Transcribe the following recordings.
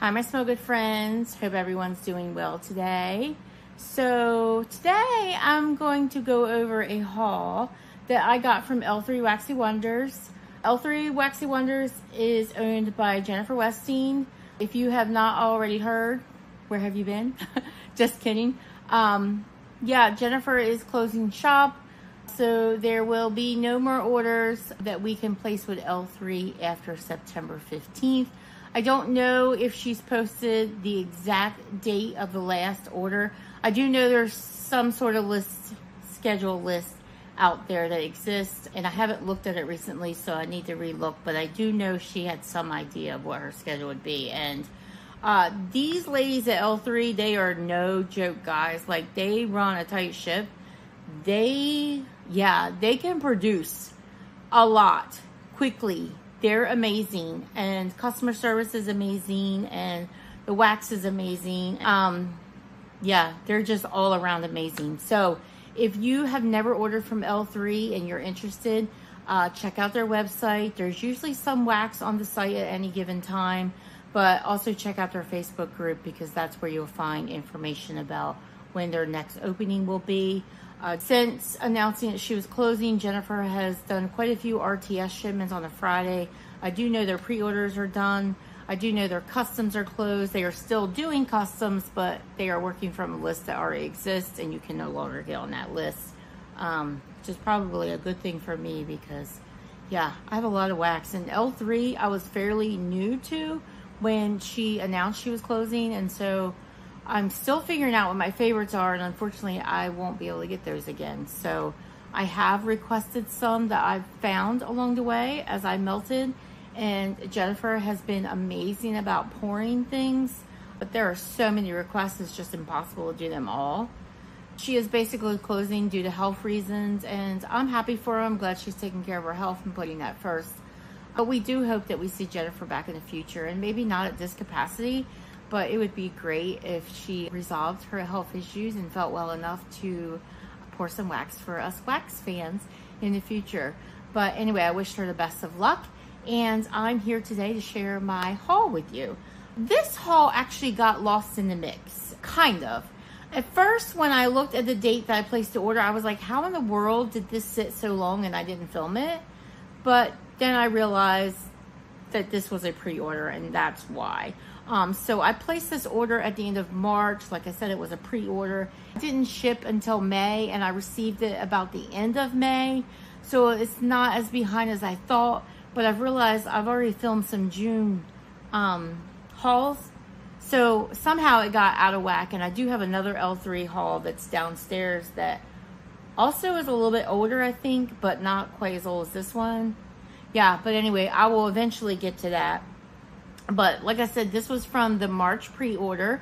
Hi, my Smell Good friends. Hope everyone's doing well today. So today I'm going to go over a haul that I got from L3 Waxy Wonders. L3 Waxy Wonders is owned by Jennifer Westing. If you have not already heard, where have you been? Just kidding. Yeah, Jennifer is closing shop. So there will be no more orders that we can place with L3 after September 15th. I don't know if she's posted the exact date of the last order. I do know there's some sort of schedule list out there that exists, and I haven't looked at it recently, so I need to relook, but I do know she had some idea of what her schedule would be. And these ladies at L3, they are no joke, guys. Like, they run a tight ship. They can produce a lot quickly. They're amazing, and customer service is amazing, and the wax is amazing. Yeah, they're just all around amazing. So if you have never ordered from L3 and you're interested, check out their website. There's usually some wax on the site at any given time, but also check out their Facebook group, because that's where you'll find information about when their next opening will be. Since announcing that she was closing, Jennifer has done quite a few RTS shipments on a Friday. I do know their pre-orders are done. I do know their customs are closed. They are still doing customs, but they are working from a list that already exists, and you can no longer get on that list, which is probably a good thing for me, because, yeah, I have a lot of wax. And L3, I was fairly new to when she announced she was closing, and so I'm still figuring out what my favorites are, and unfortunately I won't be able to get those again. So I have requested some that I've found along the way as I melted, and Jennifer has been amazing about pouring things, but there are so many requests, it's just impossible to do them all. She is basically closing due to health reasons, and I'm happy for her. I'm glad she's taking care of her health and putting that first. But we do hope that we see Jennifer back in the future, and maybe not at this capacity, but it would be great if she resolved her health issues and felt well enough to pour some wax for us wax fans in the future. But anyway, I wish her the best of luck, and I'm here today to share my haul with you. This haul actually got lost in the mix, kind of. At first, when I looked at the date that I placed the order, I was like, how in the world did this sit so long and I didn't film it? But then I realized that this was a pre-order, and that's why. So I placed this order at the end of March. Like I said, it was a pre-order. It didn't ship until May, and I received it about the end of May. So it's not as behind as I thought, but I've realized I've already filmed some June hauls. So somehow it got out of whack, and I do have another L3 haul that's downstairs that also is a little bit older, I think, but not quite as old as this one. Yeah, but anyway, I will eventually get to that. But like I said, this was from the March pre-order.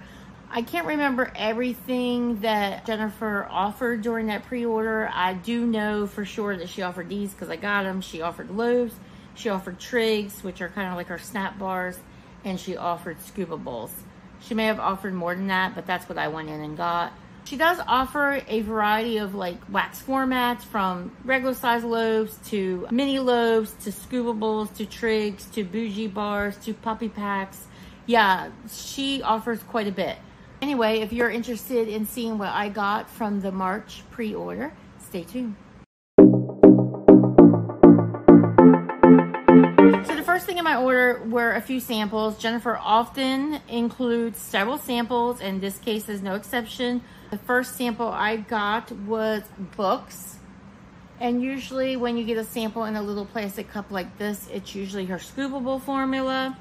I can't remember everything that Jennifer offered during that pre-order. I do know for sure that she offered these because I got them. She offered loaves. She offered trigs, which are kind of like our snap bars. And she offered scoopables. She may have offered more than that, but that's what I went in and got. She does offer a variety of like wax formats, from regular size loaves to mini loaves to scoopables to trigs to bougie bars to puppy packs. Yeah, she offers quite a bit. Anyway, if you're interested in seeing what I got from the March pre-order, stay tuned. So the first thing in my order were a few samples. Jennifer often includes several samples, and this case is no exception. The first sample I got was books, and usually when you get a sample in a little plastic cup like this, it's usually her scoopable formula.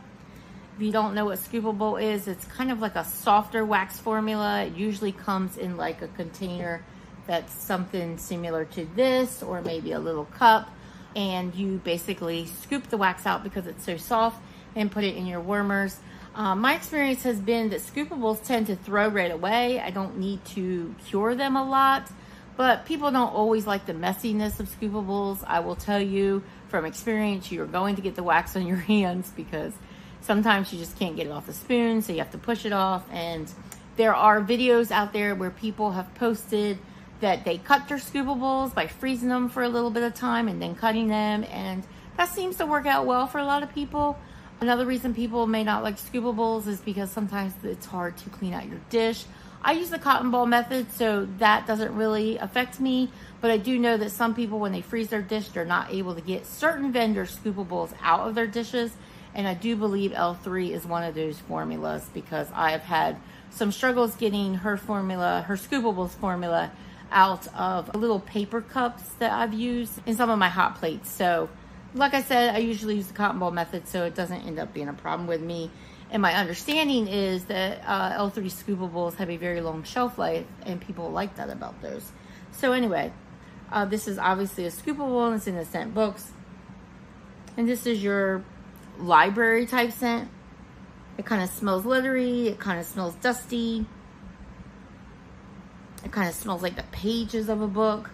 If you don't know what scoopable is, it's kind of like a softer wax formula. It usually comes in like a container that's something similar to this, or maybe a little cup, and you basically scoop the wax out because it's so soft and put it in your warmers. My experience has been that scoopables tend to throw right away. I don't need to cure them a lot, but people don't always like the messiness of scoopables. I will tell you from experience, you're going to get the wax on your hands because sometimes you just can't get it off the spoon, so you have to push it off. And there are videos out there where people have posted that they cut their scoopables by freezing them for a little bit of time and then cutting them, and that seems to work out well for a lot of people. Another reason people may not like scoopables is because sometimes it's hard to clean out your dish. I use the cotton ball method, so that doesn't really affect me, but I do know that some people, when they freeze their dish, they're not able to get certain vendor scoopables out of their dishes, and I do believe L3 is one of those formulas, because I have had some struggles getting her formula, her scoopables formula, out of little paper cups that I've used in some of my hot plates. So like I said, I usually use the cotton ball method, so it doesn't end up being a problem with me. And my understanding is that L3 scoopables have a very long shelf life, and people like that about those. So anyway, this is obviously a scoopable, and it's in the scent books. And this is your library type scent. It kind of smells glittery. It kind of smells dusty. It kind of smells like the pages of a book.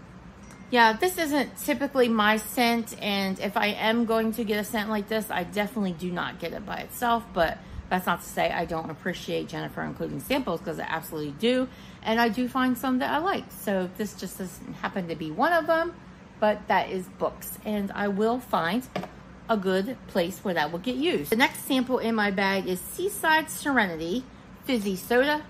Yeah, this isn't typically my scent, and if I am going to get a scent like this, I definitely do not get it by itself, but that's not to say I don't appreciate Jennifer including samples, because I absolutely do, and I do find some that I like. So this just doesn't happen to be one of them, but that is books, and I will find a good place where that will get used. The next sample in my bag is Seaside Serenity Fizzy Soda.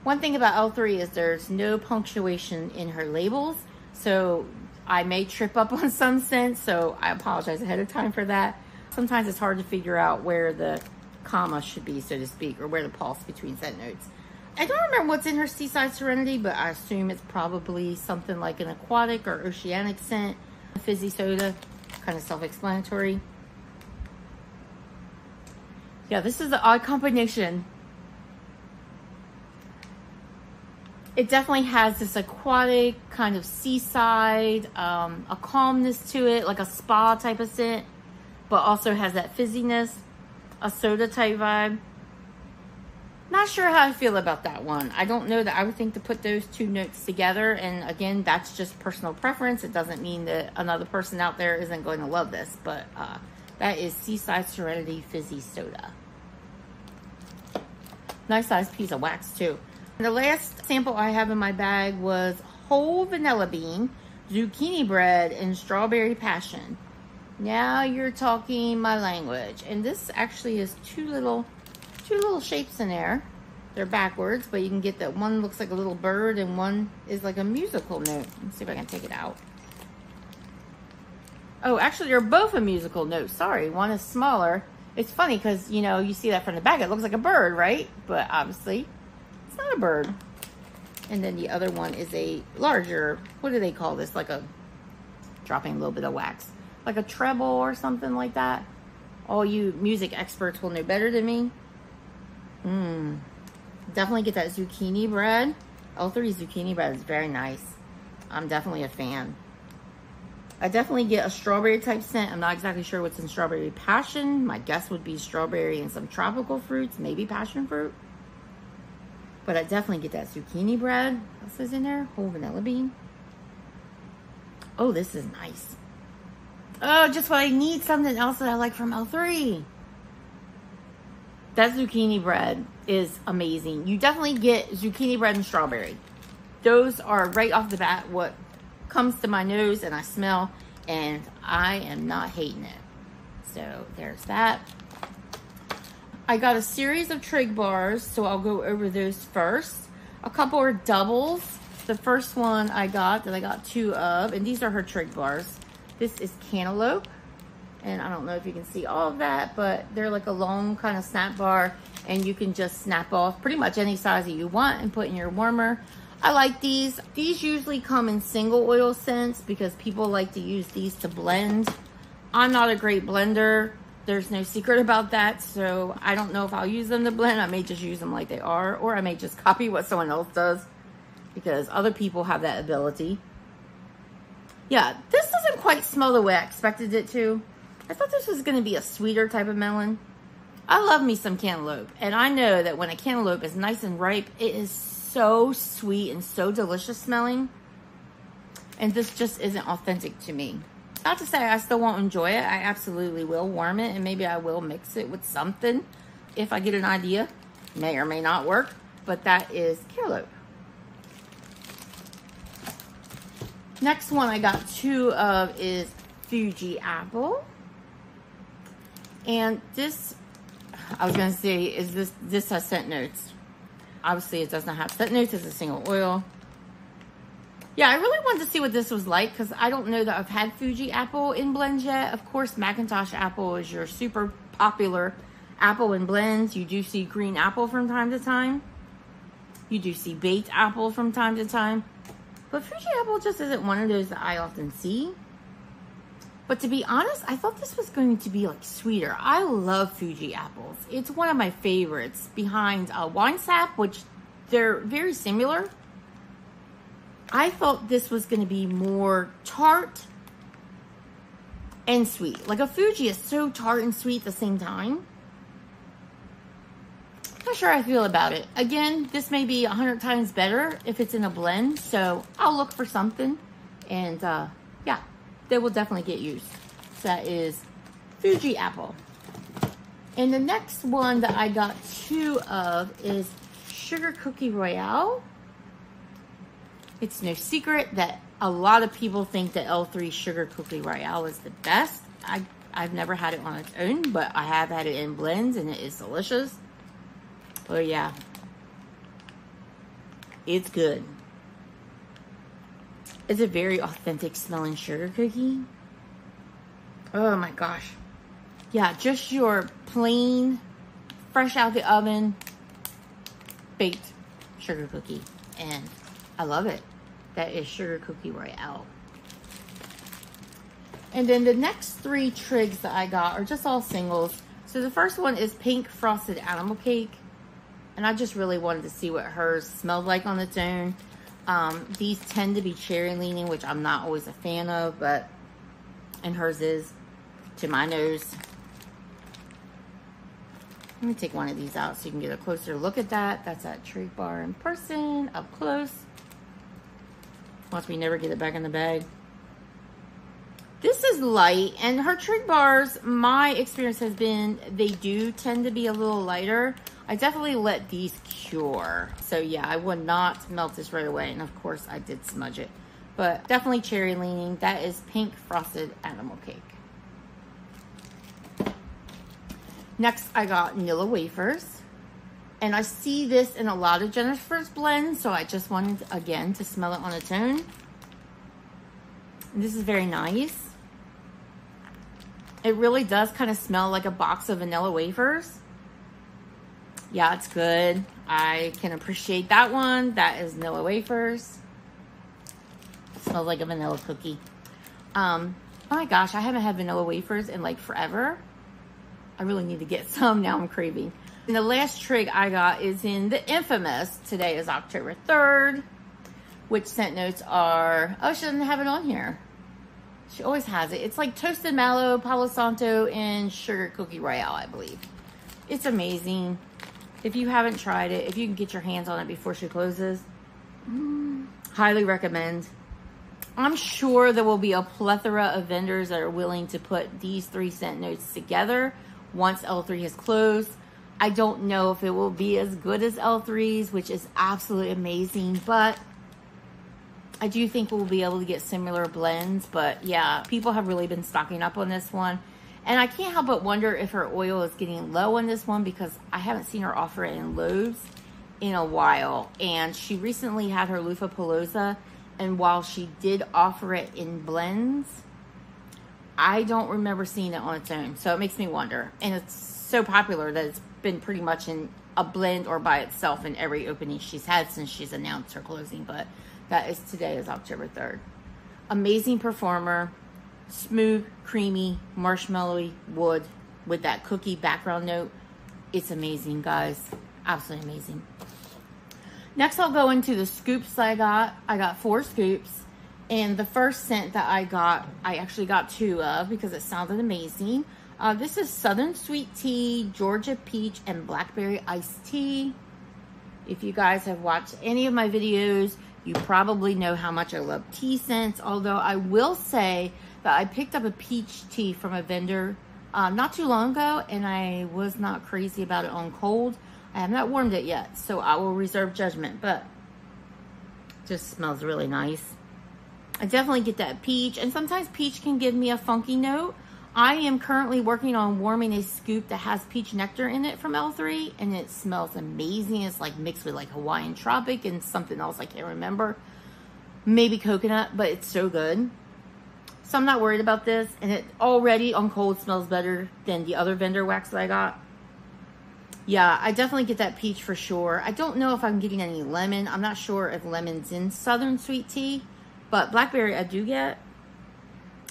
One thing about L3 is there's no punctuation in her labels, so I may trip up on some scents, so I apologize ahead of time for that. Sometimes it's hard to figure out where the comma should be, so to speak, or where the pause between scent notes. I don't remember what's in her Seaside Serenity, but I assume it's probably something like an aquatic or oceanic scent. Fizzy soda, kind of self-explanatory. Yeah, this is the odd combination. It definitely has this aquatic, kind of seaside, a calmness to it, like a spa type of scent, but also has that fizziness, a soda type vibe. Not sure how I feel about that one. I don't know that I would think to put those two notes together, and again, that's just personal preference. It doesn't mean that another person out there isn't going to love this, but that is Seaside Serenity Fizzy Soda. Nice sized piece of wax too. The last sample I have in my bag was whole vanilla bean, zucchini bread, and strawberry passion. Now you're talking my language. And this actually is two little shapes in there. They're backwards, but you can get that one looks like a little bird and one is like a musical note. Let's see if I can take it out. Oh, actually they're both a musical note. Sorry, one is smaller. It's funny because, you know, you see that from the back. It looks like a bird, right? But obviously it's not a bird. And then the other one is a larger, what do they call this? Like a, dropping a little bit of wax. Like a treble or something like that. All you music experts will know better than me. Definitely get that zucchini bread. L3 zucchini bread is very nice. I'm definitely a fan. I definitely get a strawberry type scent. I'm not exactly sure what's in strawberry passion. My guess would be strawberry and some tropical fruits, maybe passion fruit. But I definitely get that zucchini bread. What else is in there? Whole vanilla bean. Oh, this is nice. Oh, just what I need, something else that I like from L3. That zucchini bread is amazing. You definitely get zucchini bread and strawberry. Those are right off the bat what comes to my nose and I smell, and I am not hating it. So there's that. I got a series of trig bars, so I'll go over those first. A couple are doubles. The first one I got, that I got two of, and these are her trig bars. This is cantaloupe, and I don't know if you can see all of that, but they're like a long kind of snap bar, and you can just snap off pretty much any size that you want and put in your warmer. I like these. These usually come in single oil scents because people like to use these to blend. I'm not a great blender. There's no secret about that, so I don't know if I'll use them to blend. I may just use them like they are, or I may just copy what someone else does because other people have that ability. Yeah, this doesn't quite smell the way I expected it to. I thought this was going to be a sweeter type of melon. I love me some cantaloupe, and I know that when a cantaloupe is nice and ripe, it is so sweet and so delicious smelling, and this just isn't authentic to me. Not to say I still won't enjoy it. I absolutely will warm it, and maybe I will mix it with something if I get an idea. May or may not work, but that is cantaloupe. Next one I got two of is Fuji apple. And this, I was gonna say, is this has scent notes. Obviously it does not have scent notes, it's a single oil. Yeah, I really wanted to see what this was like because I don't know that I've had Fuji apple in blends yet. Of course, Macintosh apple is your super popular apple in blends. You do see green apple from time to time. You do see baked apple from time to time. But Fuji apple just isn't one of those that I often see. But to be honest, I thought this was going to be like sweeter. I love Fuji apples. It's one of my favorites behind wine sap, which they're very similar. I thought this was going to be more tart and sweet. Like a Fuji is so tart and sweet at the same time. Not sure how I feel about it. Again, this may be 100 times better if it's in a blend, so I'll look for something, and yeah, they will definitely get used. So that is Fuji apple. And the next one that I got 2 of is Sugar Cookie Royale. It's no secret that a lot of people think that L3 Sugar Cookie Royale is the best. I've never had it on its own, but I have had it in blends, and it is delicious. Oh yeah, it's good. It's a very authentic smelling sugar cookie. Oh my gosh. Yeah, just your plain, fresh out the oven, baked sugar cookie. And I love it. That is Sugar Cookie Royale. And then the next 3 trigs that I got are just all singles. So the first one is Pink Frosted Animal Cake. And I just really wanted to see what hers smelled like on its own. These tend to be cherry leaning, which I'm not always a fan of, but, and hers is to my nose. Let me take one of these out so you can get a closer look at that. That's that trig bar in person, up close. Once we never get it back in the bag. This is light, and her trig bars, my experience has been, they do tend to be a little lighter. I definitely let these cure. So yeah, I would not melt this right away. And of course I did smudge it, but definitely cherry leaning. That is Pink Frosted Animal Cake. Next, I got Nilla wafers. And I see this in a lot of Jennifer's blends, so I just wanted, again, to smell it on its own. And this is very nice. It really does kind of smell like a box of vanilla wafers. Yeah, it's good. I can appreciate that one. That is Nilla wafers. Smells like a vanilla cookie. Oh my gosh, I haven't had vanilla wafers in like forever. I really need to get some. Now I'm craving. And the last trig I got is in the infamous, today is October 3rd, which scent notes are, oh, she doesn't have it on here. She always has it. It's like Toasted Mallow, Palo Santo, and Sugar Cookie Royale, I believe. It's amazing. If you haven't tried it, if you can get your hands on it before she closes, highly recommend. I'm sure there will be a plethora of vendors that are willing to put these 3 scent notes together once L3 has closed. I don't know if it will be as good as L3's, which is absolutely amazing, but I do think we'll be able to get similar blends. But yeah, people have really been stocking up on this one. And I can't help but wonder if her oil is getting low on this one because I haven't seen her offer it in loaves in a while. And she recently had her Loofah Palooza, and while she did offer it in blends, I don't remember seeing it on its own. So it makes me wonder. And it's so popular that it's been pretty much in a blend or by itself in every opening she's had since she's announced her closing. But that is, today is October 3rd. Amazing performer. Smooth, creamy, marshmallowy wood with that cookie background note. It's amazing, guys. Absolutely amazing. Next, I'll go into the scoops I got. I got 4 scoops. And the first scent that I got, I actually got 2 of because it sounded amazing. This is Southern Sweet Tea, Georgia Peach, and Blackberry Iced Tea. If you guys have watched any of my videos, you probably know how much I love tea scents. Although I will say that I picked up a peach tea from a vendor not too long ago, and I was not crazy about it on cold. I have not warmed it yet, so I will reserve judgment, but it just smells really nice. I definitely get that peach, and sometimes peach can give me a funky note. I am currently working on warming a scoop that has peach nectar in it from L3, and it smells amazing. It's like mixed with like Hawaiian Tropic and something else I can't remember. Maybe coconut, but it's so good. So I'm not worried about this, and it already on cold smells better than the other vendor wax that I got. Yeah, I definitely get that peach for sure. I don't know if I'm getting any lemon. I'm not sure if lemon's in Southern Sweet Tea, but blackberry I do get.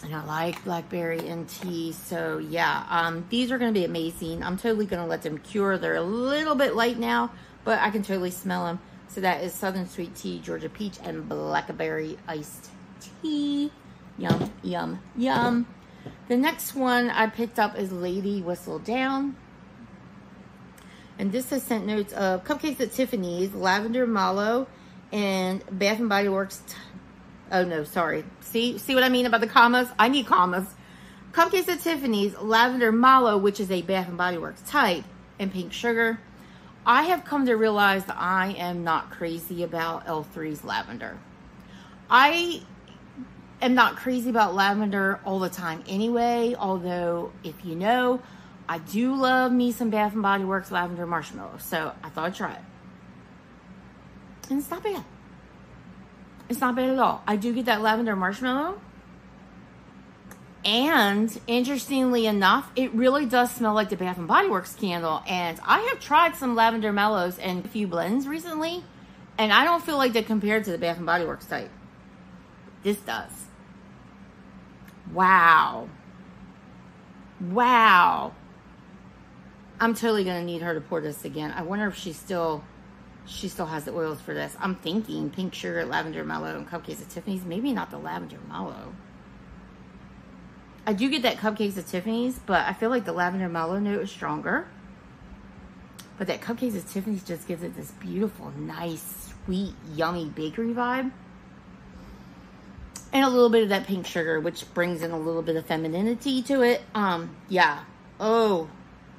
And I like blackberry in tea. So yeah, these are going to be amazing. I'm totally going to let them cure. They're a little bit light now, but I can totally smell them. So that is Southern Sweet Tea, Georgia Peach, and Blackberry Iced Tea. Yum, yum, yum. The next one I picked up is Lady Whistle Down. And this has scent notes of Cupcakes at Tiffany's, Lavender Mallow, and Bath & Body Works. Oh no, sorry. See what I mean about the commas? I need commas. Cupcakes at Tiffany's, Lavender Mallow, which is a Bath & Body Works type, and Pink Sugar. I have come to realize that I am not crazy about L3's lavender. I am not crazy about lavender all the time anyway, although if you know, I do love me some Bath & Body Works lavender marshmallow, so I thought I'd try it. And it's not bad. It's not bad at all. I do get that lavender marshmallow. And interestingly enough, it really does smell like the Bath & Body Works candle. And I have tried some lavender mellows and a few blends recently, and I don't feel like they're compared to the Bath & Body Works type. This does. Wow. Wow. I'm totally going to need her to pour this again. I wonder if she still has the oils for this. I'm thinking Pink Sugar, Lavender Mellow, and Cupcakes at Tiffany's. Maybe not the Lavender Mellow. I do get that Cupcakes at Tiffany's, but I feel like the Lavender Mellow note is stronger. But that Cupcakes at Tiffany's just gives it this beautiful, nice, sweet, yummy bakery vibe. And a little bit of that Pink Sugar, which brings in a little bit of femininity to it. Yeah. Oh,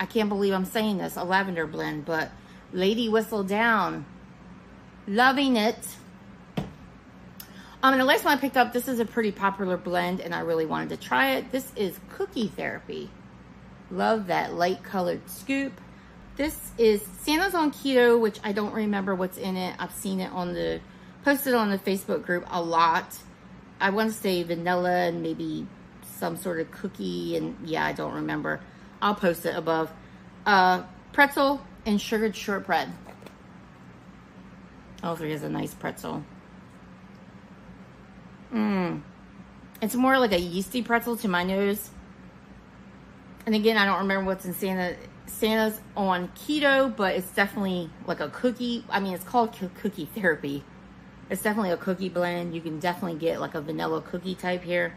I can't believe I'm saying this. A lavender blend, but Lady Whistle Down. Loving it. And the last one I picked up, this is a pretty popular blend, and I really wanted to try it. This is Cookie Therapy. Love that light colored scoop. This is Santa's on Keto, which I don't remember what's in it. I've seen it posted on the Facebook group a lot. I want to say vanilla and maybe some sort of cookie, and yeah, I don't remember. I'll post it above. Pretzel and sugared shortbread. L3 has a nice pretzel. It's more like a yeasty pretzel to my nose. And again, I don't remember what's in Santa's on Keto, but it's definitely like a cookie. I mean, it's called Cookie Therapy. It's definitely a cookie blend. You can definitely get like a vanilla cookie type here.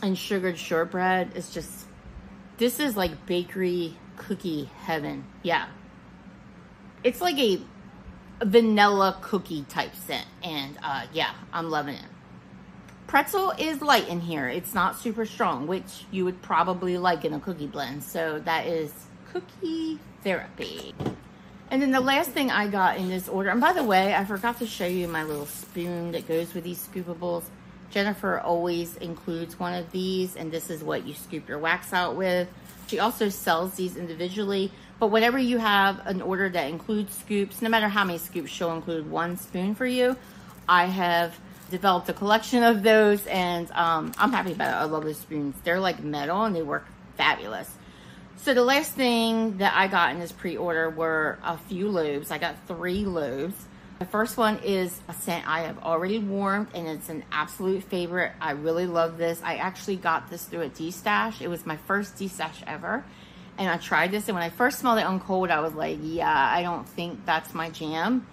And sugared shortbread is just, this is like bakery cookie heaven. Yeah. It's like a vanilla cookie type scent. And yeah, I'm loving it. Pretzel is light in here. It's not super strong, which you would probably like in a cookie blend. So that is Cookie Therapy. And then the last thing I got in this order, and by the way, I forgot to show you my little spoon that goes with these scoopables. Jennifer always includes one of these, and this is what you scoop your wax out with. She also sells these individually, but whenever you have an order that includes scoops, no matter how many scoops, she'll include one spoon for you. I have developed a collection of those, and I'm happy about it. I love those spoons. They're like metal, and they work fabulous. So the last thing that I got in this pre-order were a few loaves. I got 3 loaves. The first one is a scent I have already warmed, and it's an absolute favorite. I really love this. I actually got this through a D-stash. It was my first D-stash ever, and I tried this, and when I first smelled it on cold, I was like, yeah, I don't think that's my jam.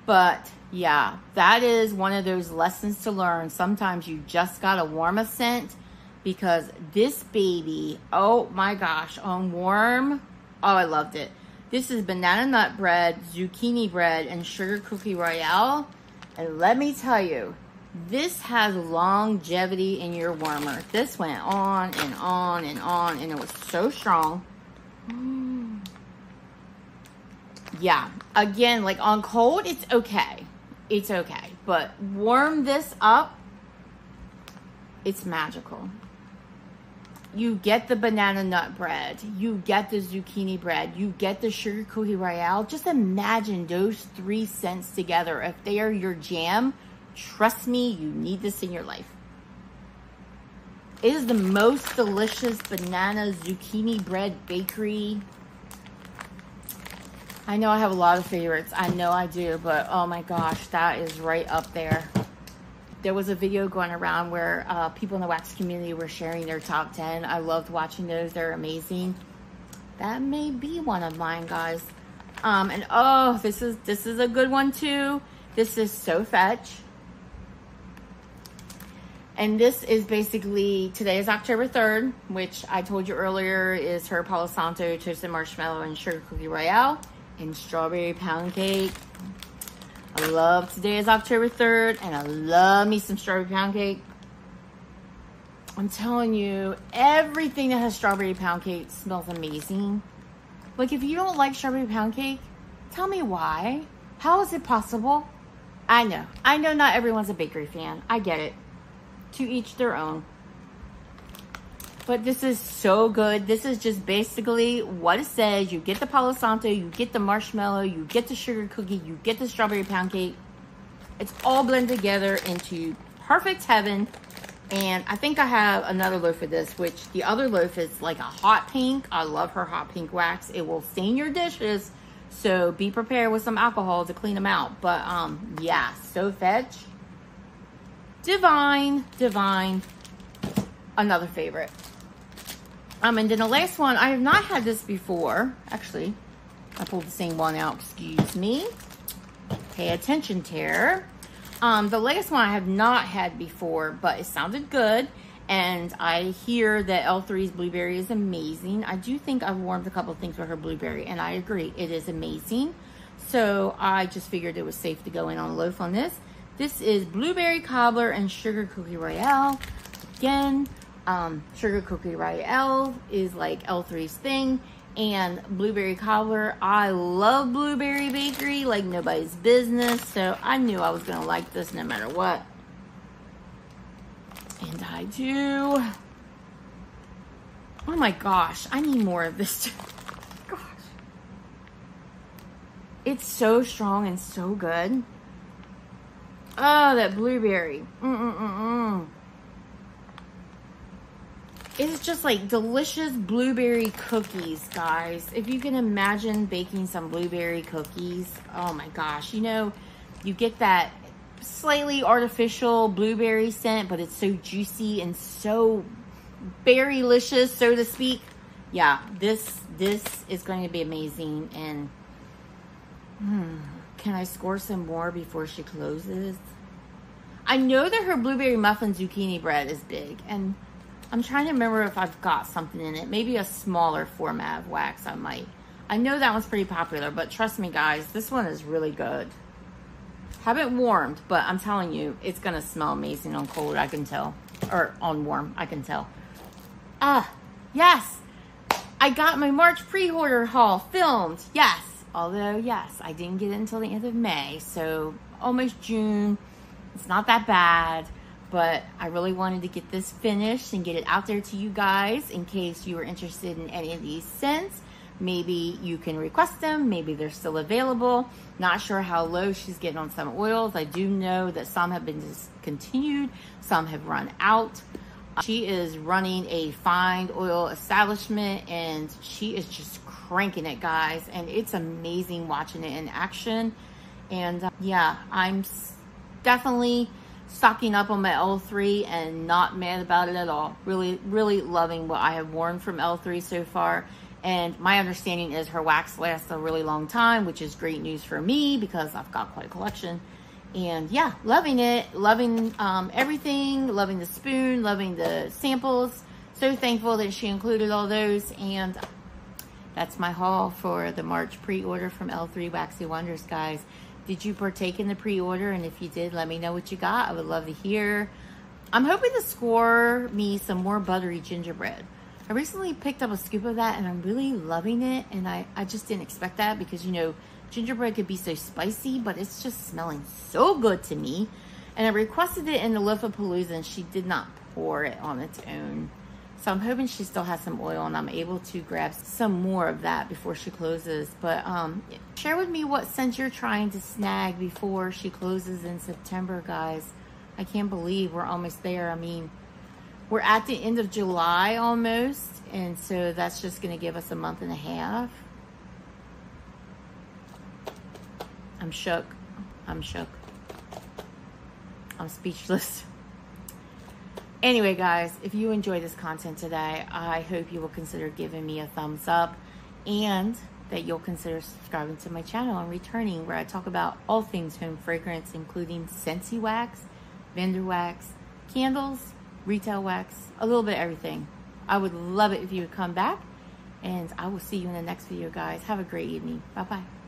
But yeah, that is one of those lessons to learn. Sometimes you just gotta warm a scent, because this baby, oh my gosh, on warm, oh, I loved it. This is banana nut bread, zucchini bread, and sugar cookie royale. And let me tell you, this has longevity in your warmer. This went on and on and on, and it was so strong. Yeah, again, like on cold, it's okay. It's okay. But warm this up, it's magical. You get the banana nut bread. You get the zucchini bread. You get the sugar cookie royale. Just imagine those 3 scents together. If they are your jam, trust me, you need this in your life. It is the most delicious banana zucchini bread bakery. I know I have a lot of favorites. I know I do, but oh my gosh, that is right up there. There was a video going around where people in the wax community were sharing their top 10. I loved watching those. They're amazing. That may be one of mine, guys. And oh, this is a good one too. This is So Fetch. And this is basically, today is October 3rd, which I told you earlier is her Palo Santo toasted marshmallow and sugar cookie royale and strawberry pound cake. I love today is October 3rd, and I love me some strawberry pound cake. I'm telling you, everything that has strawberry pound cake smells amazing. Like, if you don't like strawberry pound cake, tell me why. How is it possible? I know not everyone's a bakery fan. I get it. To each their own. But this is so good. This is just basically what it says. You get the Palo Santo, you get the marshmallow, you get the sugar cookie, you get the strawberry pound cake. It's all blended together into perfect heaven. And I think I have another loaf of this, which the other loaf is like a hot pink. I love her hot pink wax. It will stain your dishes, so be prepared with some alcohol to clean them out. But yeah, So Fetch. Divine. Another favorite. And then the last one, I have not had this before. Actually, I pulled the same one out, excuse me. Pay attention, Tara. The last one I have not had before, but it sounded good. And I hear that L3's blueberry is amazing. I do think I've warmed a couple things with her blueberry, and I agree, it is amazing. So I just figured it was safe to go in on a loaf on this. This is blueberry cobbler and sugar cookie royale. Again, sugar cookie royale is like L3's thing, and blueberry cobbler, I love blueberry bakery like nobody's business, so I knew I was gonna like this no matter what. And I do. Oh my gosh, I need more of this. Gosh, it's so strong and so good. Oh, that blueberry. It's just like delicious blueberry cookies, guys. If you can imagine baking some blueberry cookies, oh my gosh. You know, you get that slightly artificial blueberry scent, but it's so juicy and so berry-licious, so to speak. Yeah, this is going to be amazing. And can I score some more before she closes? I know that her blueberry muffin zucchini bread is big, and I'm trying to remember if I've got something in it. Maybe a smaller format of wax I might. I know that one's pretty popular, but trust me, guys, this one is really good. Haven't warmed, but I'm telling you, it's going to smell amazing on cold, I can tell. Or on warm, I can tell. Yes. I got my March pre-order haul filmed. Yes. Although, yes, I didn't get it until the end of May. So, almost June. It's not that bad. But I really wanted to get this finished and get it out there to you guys in case you were interested in any of these scents. Maybe you can request them. Maybe they're still available. Not sure how low she's getting on some oils. I do know that some have been discontinued. Some have run out. She is running a fine oil establishment, and she is just cranking it, guys. And it's amazing watching it in action. And yeah, I'm definitely stocking up on my L3 and not mad about it at all. Really, really loving what I have worn from L3 so far. And my understanding is her wax lasts a really long time, which is great news for me because I've got quite a collection. And yeah, loving it, loving everything, loving the spoon, loving the samples. So thankful that she included all those. And that's my haul for the March pre-order from L3 Waxy Wonders, guys. Did you partake in the pre-order? And if you did, let me know what you got. I would love to hear. I'm hoping to score me some more buttery gingerbread. I recently picked up a scoop of that, and I'm really loving it. And I just didn't expect that because, you know, gingerbread could be so spicy, but it's just smelling so good to me. And I requested it in the Loaf-A-Palooza, and she did not pour it on its own. So I'm hoping she still has some oil and I'm able to grab some more of that before she closes. But share with me what scents you're trying to snag before she closes in September, guys. I can't believe we're almost there. I mean, we're at the end of July almost, and so that's just going to give us a month and a half. I'm shook. I'm shook. I'm speechless. Anyway, guys, if you enjoyed this content today, I hope you will consider giving me a thumbs up and that you'll consider subscribing to my channel and returning, where I talk about all things home fragrance, including Scentsy wax, vendor wax, candles, retail wax, a little bit of everything. I would love it if you would come back, and I will see you in the next video, guys. Have a great evening. Bye-bye.